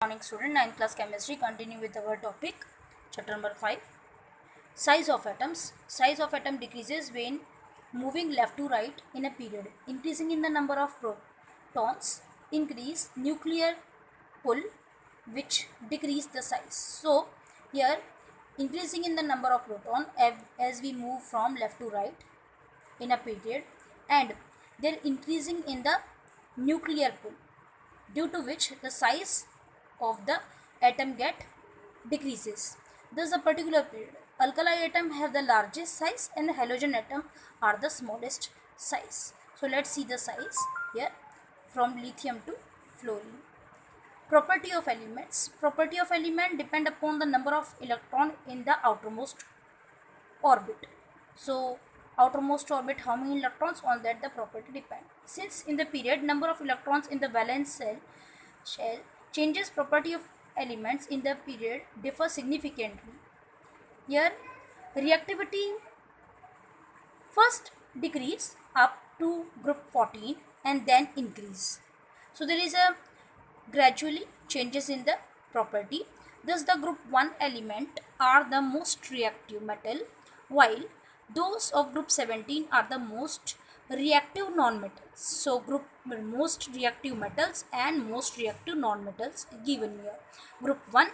Morning student, 9th class chemistry. Continue with our topic, chapter number 5. Size of atoms. Size of atom decreases when moving left to right in a period. Increasing in the number of protons increase nuclear pull, which decrease the size. So here increasing in the number of proton as we move from left to right in a period, and they're increasing in the nuclear pull, due to which the size of the atom get decreases. Thus a particular period, alkali atom have the largest size and the halogen atom are the smallest size. So let's see the size here from lithium to fluorine. Property of elements. Property of element depend upon the number of electron in the outermost orbit. So outermost orbit, how many electrons, on that the property depend. Since in the period number of electrons in the valence shell changes, property of elements in the period differ significantly. Here reactivity first decrease up to group 14 and then increase. So there is a gradually changes in the property. Thus the group 1 element are the most reactive metal, while those of group 17 are the most reactive non-metals. So group most reactive metals and most reactive non-metals given here. Group 1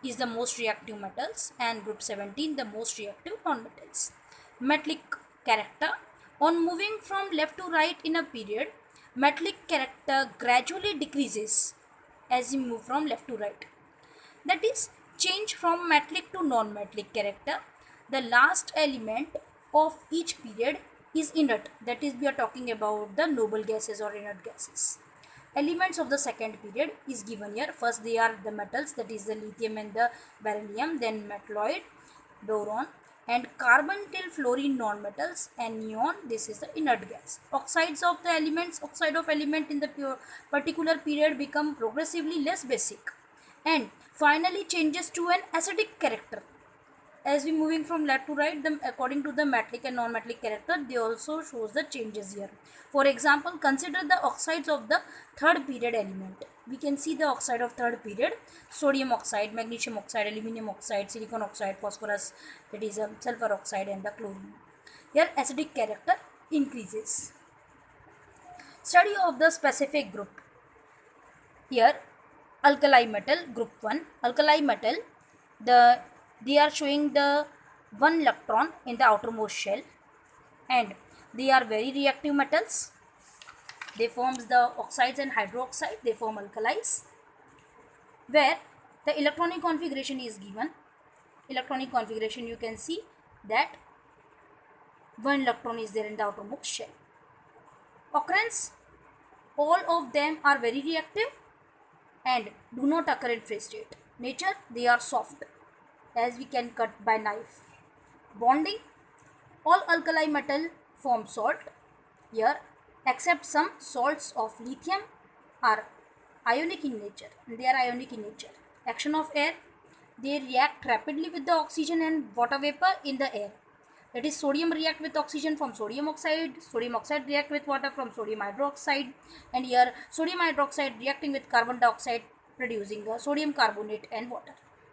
is the most reactive metals and group 17 the most reactive non-metals. Metallic character. On moving from left to right in a period, metallic character gradually decreases as we move from left to right. That is, change from metallic to non-metallic character. The last element of each period is inert. That is, we are talking about the noble gases or inert gases. Elements of the second period is given here. First they are the metals, that is the lithium and the beryllium, then metalloid, boron, and carbon till fluorine non-metals, and neon, this is the inert gas. Oxides of the elements, oxide of element in the particular period become progressively less basic and finally changes to an acidic character. As we moving from left to right, according to the metallic and non-metallic character, they also shows the changes here. For example, consider the oxides of the third period element. We can see the oxide of third period: sodium oxide, magnesium oxide, aluminum oxide, silicon oxide, phosphorus, that is sulfur oxide, and the chlorine. Here acidic character increases. Study of the specific group. Here alkali metal, group 1 alkali metal, they are showing the one electron in the outermost shell, and they are very reactive metals. They forms the oxides and hydroxide, they form alkalis, where the electronic configuration is given. Electronic configuration, you can see that one electron is there in the outermost shell. Occurrence, all of them are very reactive and do not occur in free state. Nature, they are soft, as we can cut by knife. Bonding, all alkali metal form salt here, except some salts of lithium are ionic in nature. They are ionic in nature. Action of air, they react rapidly with the oxygen and water vapor in the air. That is, sodium react with oxygen from sodium oxide react with water from sodium hydroxide, and here sodium hydroxide reacting with carbon dioxide producing sodium carbonate and water.